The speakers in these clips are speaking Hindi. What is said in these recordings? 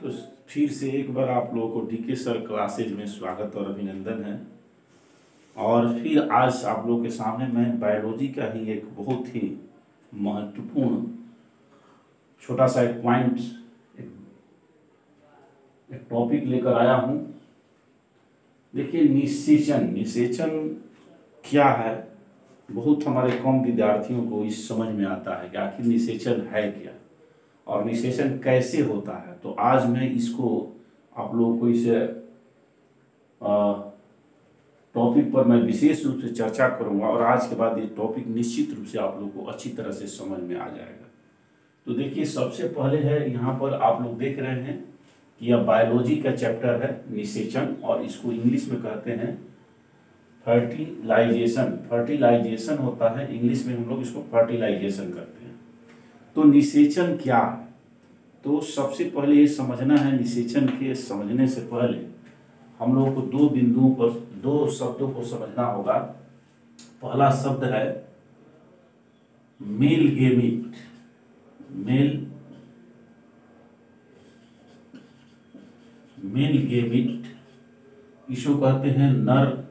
तो फिर से एक बार आप लोगों को डीके सर क्लासेज में स्वागत और अभिनंदन है। और फिर आज आप लोगों के सामने मैं बायोलॉजी का ही एक बहुत ही महत्वपूर्ण छोटा सा एक पॉइंट एक टॉपिक लेकर आया हूँ। देखिए, निषेचन क्या है, बहुत हमारे कम विद्यार्थियों को इस समझ में आता है कि आखिर निषेचन है क्या और निषेचन कैसे होता है। तो आज मैं इसको आप लोगों को इस टॉपिक पर मैं विशेष रूप से चर्चा करूंगा और आज के बाद ये टॉपिक निश्चित रूप से आप लोगों को अच्छी तरह से समझ में आ जाएगा। तो देखिए, सबसे पहले है यहाँ पर आप लोग देख रहे हैं कि यह बायोलॉजी का चैप्टर है निषेचन, और इसको इंग्लिश में कहते हैं फर्टिलाइजेशन। फर्टिलाइजेशन होता है इंग्लिश में, हम लोग इसको फर्टिलाइजेशन करते हैं। तो निषेचन क्या है, तो सबसे पहले ये समझना है। निषेचन के समझने से पहले हम लोगों को दो बिंदुओं पर दो शब्दों को समझना होगा। पहला शब्द है मेल गेमिट। मेल गेमिट इसको कहते हैं नर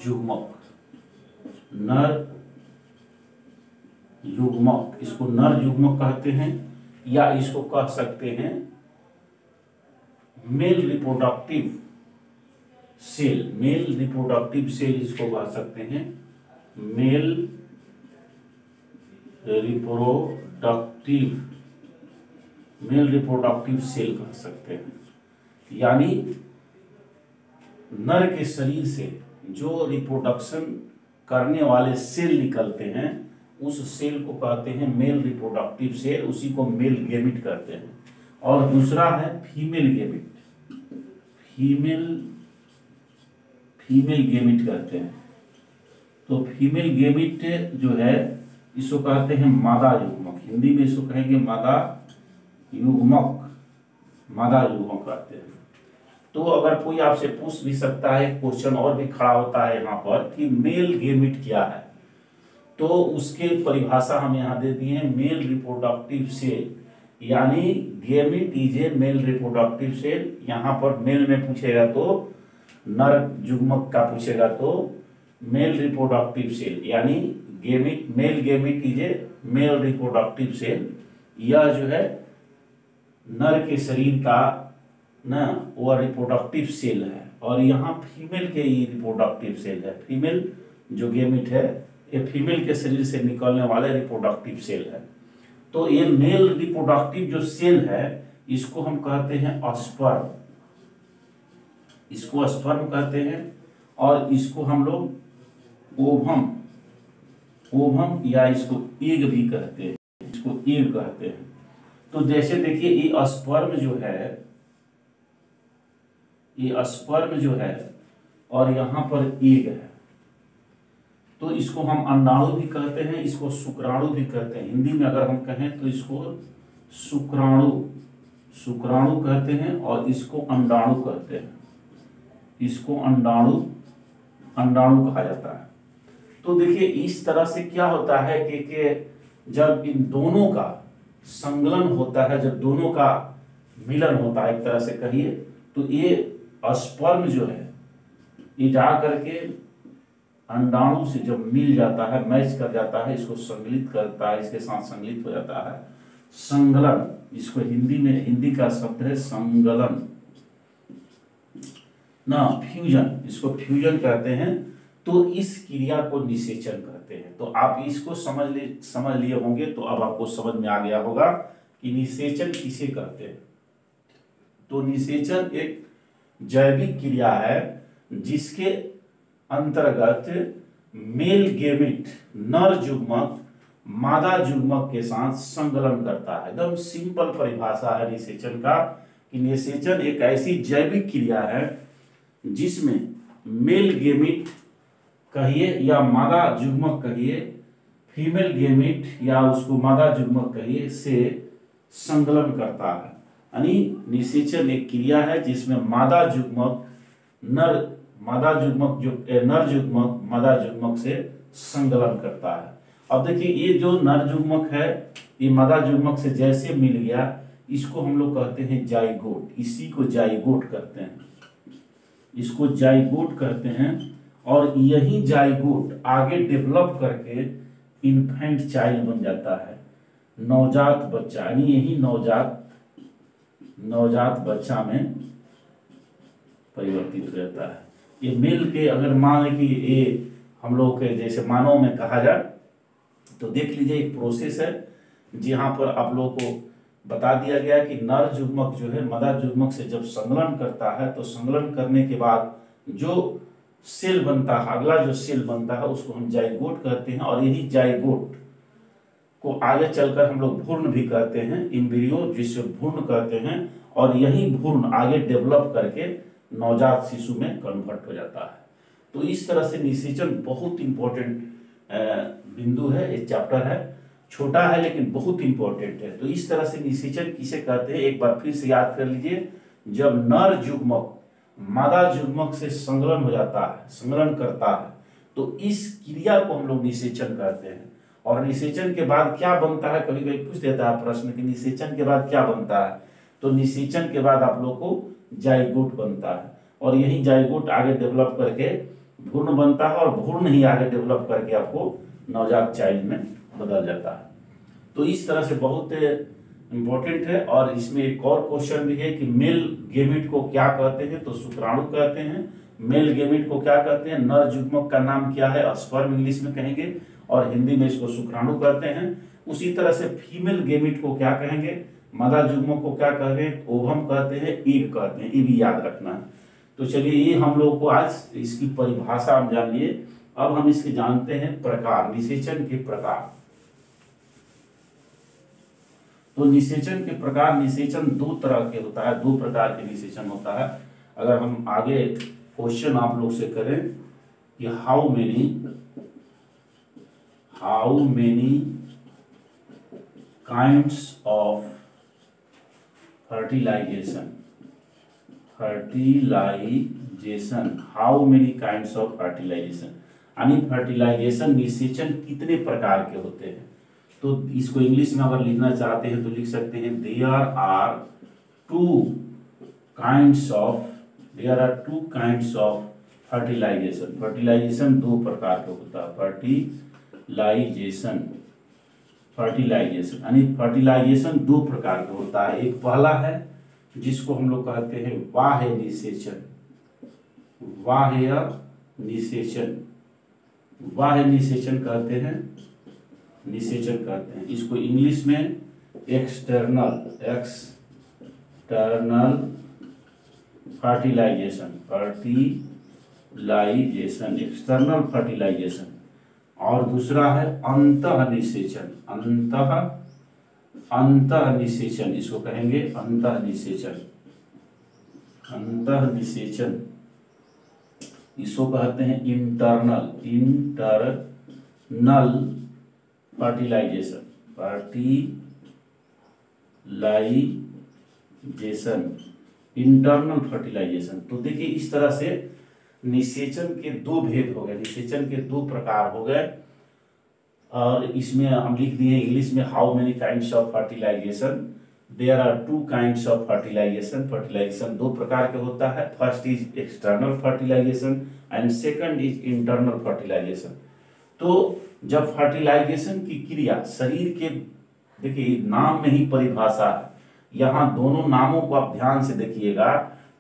युग्मक। इसको नर युग्मक कहते हैं, या इसको कह सकते हैं मेल रिप्रोडक्टिव सेल इसको कह सकते हैं मेल रिप्रोडक्टिव सेल कह सकते हैं। यानी नर के शरीर से जो रिप्रोडक्शन करने वाले सेल निकलते हैं उस सेल को कहते हैं मेल रिप्रोडक्टिव सेल, उसी को मेल गेमिट कहते हैं। और दूसरा है फीमेल गेमिट। फीमेल गेमिट कहते हैं। तो फीमेल गेमिट जो है इसको कहते हैं मादा युग्मक। हिंदी में इसको कहेंगे मादा युग्मक कहते हैं। तो अगर कोई आपसे पूछ भी सकता है, क्वेश्चन और भी खड़ा होता है यहाँ पर कि मेल गेमिट क्या है, तो उसके परिभाषा हम यहाँ दे दिए हैं मेल रिप्रोडक्टिव सेल। यानी gamete is a male reproductive cell. यहाँ पर मेल में पूछेगा तो नर युग्मक का पूछेगा तो मेल रिप्रोडक्टिव सेल, यानी male gamete is a male reproductive cell. यह जो है नर के शरीर का ना वो रिप्रोडक्टिव सेल है, और यहाँ फीमेल के ही रिप्रोडक्टिव सेल है। फीमेल जो गेमिट है ये फीमेल के शरीर से निकलने वाले रिप्रोडक्टिव सेल है। तो ये मेल रिप्रोडक्टिव जो सेल है इसको हम कहते हैं स्पर्म। इसको स्पर्म कहते हैं, और इसको हम लोग ओवम या इसको एग भी कहते हैं। इसको एग कहते हैं। तो जैसे देखिए, ये स्पर्म जो है और यहाँ पर एग है, तो इसको हम अंडाणु भी कहते हैं, इसको शुक्राणु भी कहते हैं। हिंदी में अगर हम कहें तो इसको शुक्राणु कहते हैं, और इसको अंडाणु कहते हैं। इसको अंडाणु कहा जाता है। तो देखिए, इस तरह से क्या होता है कि जब इन दोनों का संगलन होता है, जब दोनों का मिलन होता है एक तरह से कहिए, तो ये स्पर्म जो है ये जा करके अंडाणु से जब मिल जाता है, मैच कर जाता है, इसको संगलित करता है, इसके साथ संगलित हो जाता है। संगलन, इसको हिंदी का शब्द है संगलन ना, फ्यूजन, इसको फ्यूजन कहते हैं। तो इस क्रिया को निषेचन कहते हैं। तो आप इसको समझ लिए होंगे, तो अब आपको समझ में आ गया होगा कि निषेचन किसे कहते हैं। तो निषेचन एक जैविक क्रिया है जिसके अंतर्गत मेल गेमिट नर युग्मक मादा युग्मक के साथ संगलन करता है। एकदम सिंपल परिभाषा है निषेचन का कि निषेचन एक ऐसी जैविक क्रिया है जिसमें मेल गेमिट कहिए या मादा युग्मक कहिए, फीमेल गेमिट या उसको मादा युग्मक कहिए, से संगलन करता है। यानी निषेचन एक क्रिया है जिसमें नर युग्मक मादा युग्मक से संगलन करता है। अब देखिए, ये जो नर युग्मक है ये मादा युग्मक से जैसे मिल गया, इसको हम लोग कहते हैं जाइगोट, इसी को जाइगोट करते हैं, इसको जाइगोट करते हैं। और यही जाइगोट आगे डेवलप करके इन्फेंट चाइल्ड बन जाता है, नवजात बच्चा, यानी यही नवजात बच्चा में परिवर्तित हो जाता है। ये मेल के, अगर मान लें कि ये हम लोग के जैसे मानव में कहा जाए तो देख लीजिए एक प्रोसेस है जहाँ पर आप लोगों को बता दिया गया कि नर युग्मक जो है मादा युग्मक से जब संलग्न करता है तो संलग्न करने के बाद जो सेल बनता है, अगला जो सेल बनता है उसको हम जाइगोट कहते हैं। और यही जाइगोट को आगे चलकर हम लोग भ्रूण भी कहते हैं, एम्ब्रियो जिसे भ्रूण कहते हैं। और यही भ्रूण आगे डेवलप करके नवजात शिशु में कन्वर्ट हो जाता है। तो इस तरह से निषेचन बहुत इंपॉर्टेंट बिंदु है, एक चैप्टर है, छोटा है लेकिन बहुत इंपॉर्टेंट है। तो इस तरह से निषेचन किसे कहते हैं एक बार फिर से याद कर लीजिए। जब नर युग्मक मादा युग्मक से संलग्न हो जाता है, संलग्न करता है, तो इस क्रिया को हम लोग निषेचन कहते हैं। और निषेचन के बाद क्या बनता है, कभी कभी पूछ देता है प्रश्न कि निषेचन के बाद क्या बनता है, तो निषेचन के बाद आप लोग को जाइगोट बनता है। और यही जाइगोट आगे डेवलप करके भ्रूण बनता है, और भ्रूण ही आगे डेवलप करके आपको नवजात चाइल्ड में बदल जाता है। तो इस तरह से बहुत इंपॉर्टेंट है। और इसमें एक और क्वेश्चन भी है कि मेल गेमिट को क्या कहते हैं, तो शुक्राणु कहते हैं। मेल गेमिट को क्या कहते हैं, नर युग्मक का नाम क्या है, स्पर्म इंग्लिश में कहेंगे, और हिंदी में इसको शुक्राणु कहते हैं। उसी तरह से फीमेल गेमिट को क्या कहेंगे, मादा युग्मक को क्या कहेंगे, ओवम कहते हैं, ईव कहते हैं, ये भी याद रखना है। तो चलिए ये हम लोग को आज इसकी परिभाषा हम जान लिए। अब हम इसके जानते हैं प्रकार, निषेचन के प्रकार। तो निषेचन के प्रकार, निषेचन दो तरह के होता है, दो प्रकार के निषेचन होता है। अगर हम आगे क्वेश्चन आप लोग से करें कि how many kinds of fertilization, how many kinds of fertilization, यानी फर्टिलाइजेशन निषेचन कितने प्रकार के होते हैं। तो इसको इंग्लिश में अगर लिखना चाहते हैं तो लिख सकते हैं there are two kinds of fertilization. Fertilization दो प्रकार का होता है, फर्टिलाइजेशन यानी फर्टिलाइजेशन दो प्रकार का होता है। एक पहला है जिसको हम लोग कहते हैं बाह्य निषेचन कहते हैं, इसको इंग्लिश में एक्सटर्नल फर्टिलाइजेशन, और दूसरा है अंतः निषेचन, इसको कहेंगे अंतः निषेचन, इसको कहते हैं इंटरनल फर्टिलाइजेशन, इंटरनल फर्टिलाइजेशन। तो देखिए इस तरह से निषेचन के दो भेद हो गए, निषेचन के दो प्रकार हो गए। और इसमें हम लिख दिए इंग्लिश में how many kinds of fertilization, there are two kinds of fertilization दो प्रकार के होता है। First is external fertilization and second is internal fertilization. तो जब फर्टिलाइजेशन की क्रिया शरीर के, देखिए नाम में ही परिभाषा है, यहाँ दोनों नामों को आप ध्यान से देखिएगा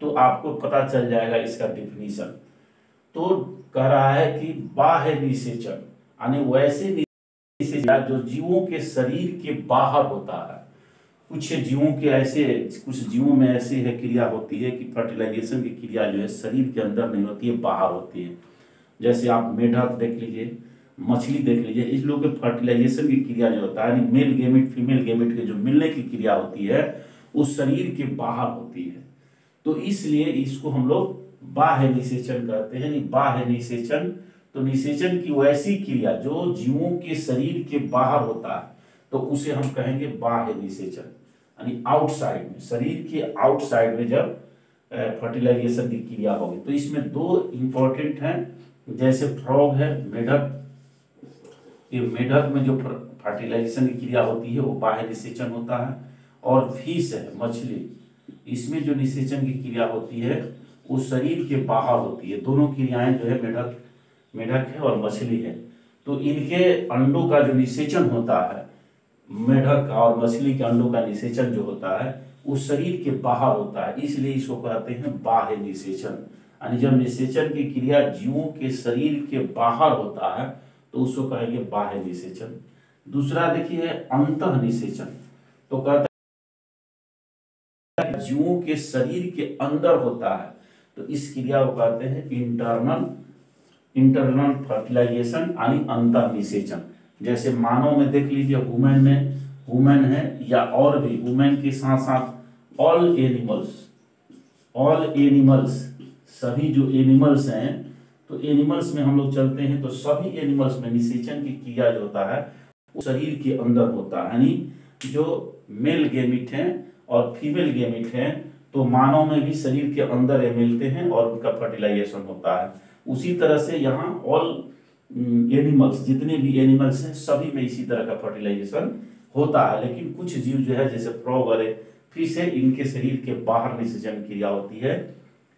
तो आपको पता चल जाएगा इसका डिफिनीशन। तो कह रहा है कि बाह्य निषेचन यानी वैसे निषेचन जो जीवों के शरीर के बाहर होता है। कुछ जीवों में ऐसे है क्रिया होती है कि फर्टिलाइजेशन की क्रिया जो है शरीर के अंदर नहीं होती है, बाहर होती है। जैसे आप मेढक देख लीजिए, मछली देख लीजिए, इस लोग के फर्टिलाइजेशन की क्रिया जो होता है, मेल गेमिट फीमेल गेमिट के जो मिलने की क्रिया होती है उस शरीर के बाहर होती है। तो इसलिए इसको हम लोग बाह्य निषेचन कहते हैं। बाह्य निषेचन, तो निषेचन की वैसी क्रिया जो जीवों के शरीर के बाहर होता है तो उसे हम कहेंगे बाह्य निषेचन, यानी आउटसाइड में, शरीर के आउटसाइड में जब फर्टिलाइजेशन की क्रिया होगी। तो इसमें दो इंपॉर्टेंट हैं, जैसे फ्रॉग है, मेढक, ये मेढक में जो फर्टिलाइजेशन की क्रिया होती है वो बाह्य निषेचन होता है। और फिश है मछली, इसमें जो निषेचन की क्रिया होती है वो शरीर के बाहर होती है। दोनों क्रियाएं जो है मेढक है और मछली है। तो इनके अंडों का जो निषेचन होता है, मेढक और मछली के अंडों का निषेचन जो होता है वो शरीर के बाहर होता है, इसलिए इसको कहते हैं बाह्य निषेचन। यानी जब निषेचन की क्रिया जीवों के शरीर के बाहर होता है तो उसको कहेंगे बाह्य निषेचन। दूसरा देखिए अंतः निषेचन, तो कहते हैं जीवों के शरीर के अंदर होता है तो इस क्रिया को कहते हैं इंटरनल फर्टिलाइजेशन यानी अंतः निषेचन। जैसे मानव में देख लीजिए, वुमेन है या और भी वुमेन के साथ साथ ऑल एनिमल्स सभी जो एनिमल्स हैं, तो एनिमल्स में हम लोग चलते हैं तो सभी एनिमल्स में निषेचन की क्रिया जो होता है वो शरीर के अंदर होता है। यानी जो मेल गेमिट हैं और फीमेल गेमिट हैं तो मानव में भी शरीर के अंदर मिलते हैं और उनका फर्टिलाइजेशन होता है। उसी तरह से यहाँ ऑल एनिमल्स, जितने भी एनिमल्स हैं सभी में इसी तरह का फर्टिलाइजेशन होता है। लेकिन कुछ जीव जो है जैसे फ्रॉग और फिश है, इनके शरीर के बाहर निषेचन क्रिया होती है,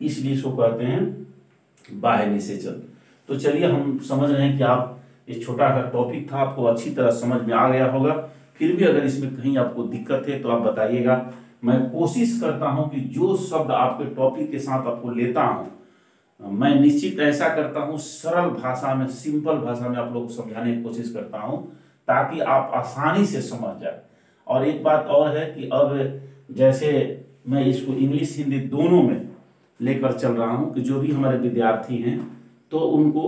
इसलिए इसको कहते हैं बाह्य निषेचन। तो चलिए हम समझ रहे हैं कि आप ये छोटा सा टॉपिक था, आपको अच्छी तरह समझ में आ गया होगा। फिर भी अगर इसमें कहीं आपको दिक्कत है तो आप बताइएगा। मैं कोशिश करता हूं कि जो शब्द आपके टॉपिक के साथ आपको लेता हूं, मैं निश्चित ऐसा करता हूं सरल भाषा में, सिंपल भाषा में आप लोगों को समझाने की कोशिश करता हूं ताकि आप आसानी से समझ जाए। और एक बात और है कि अब जैसे मैं इसको इंग्लिश हिंदी दोनों में लेकर चल रहा हूं कि जो भी हमारे विद्यार्थी हैं तो उनको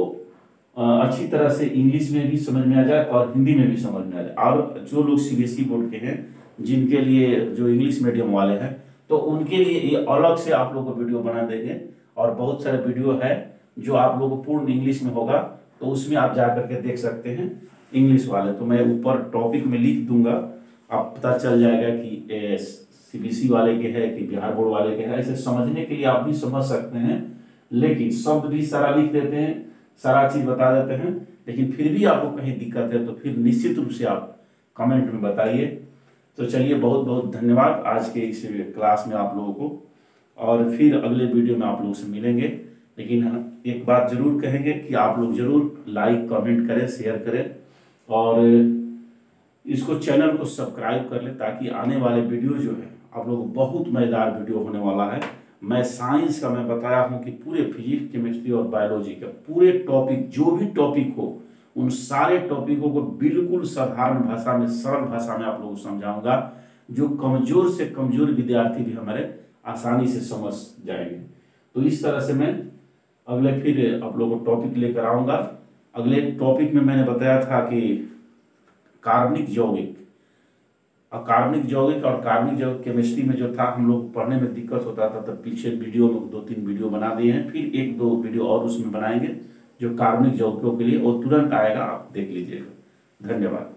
अच्छी तरह से इंग्लिश में भी समझ में आ जाए और हिंदी में भी समझ में आ जाए। और जो लोग सीबीएसई बोर्ड के हैं, जिनके लिए जो इंग्लिश मीडियम वाले हैं, तो उनके लिए ये अलग से आप लोग को वीडियो बना देंगे। और बहुत सारे वीडियो है जो आप लोग को पूर्ण इंग्लिश में होगा, तो उसमें आप जा करके देख सकते हैं इंग्लिश वाले। तो मैं ऊपर टॉपिक में लिख दूंगा, आप पता चल जाएगा कि सीबीएसई वाले के है कि बिहार बोर्ड वाले के है। ऐसे समझने के लिए आप भी समझ सकते हैं, लेकिन शब्द भी सारा लिख देते हैं, सारा चीज बता देते हैं। लेकिन फिर भी आपको कहीं दिक्कत है तो फिर निश्चित रूप से आप कमेंट में बताइए। तो चलिए बहुत बहुत धन्यवाद आज के इस क्लास में आप लोगों को, और फिर अगले वीडियो में आप लोगों से मिलेंगे। लेकिन एक बात जरूर कहेंगे कि आप लोग जरूर लाइक कमेंट करें, शेयर करें और इसको चैनल को सब्सक्राइब कर लें ताकि आने वाले वीडियो जो है आप लोग बहुत मजेदार वीडियो होने वाला है। मैं साइंस का मैं बताया हूं कि पूरे फिजिक्स, केमिस्ट्री और बायोलॉजी का पूरे टॉपिक, जो भी टॉपिक हो, उन सारे टॉपिकों को बिल्कुल साधारण भाषा में, सरल भाषा में आप लोगों को समझाऊंगा, जो कमजोर से कमजोर विद्यार्थी भी हमारे आसानी से समझ जाएंगे। तो इस तरह से मैं अगले फिर आप लोगों को टॉपिक लेकर आऊंगा। अगले टॉपिक में मैंने बताया था कि कार्बनिक यौगिक और कार्बनिक यौगिक केमिस्ट्री में जो था हम लोग पढ़ने में दिक्कत होता था, तब पीछे वीडियो में 2-3 वीडियो बना दिए हैं, फिर 1-2 वीडियो और उसमें बनाएंगे जो कार्बनिक यौगिकों के लिए, और तुरंत आएगा, आप देख लीजिएगा। धन्यवाद।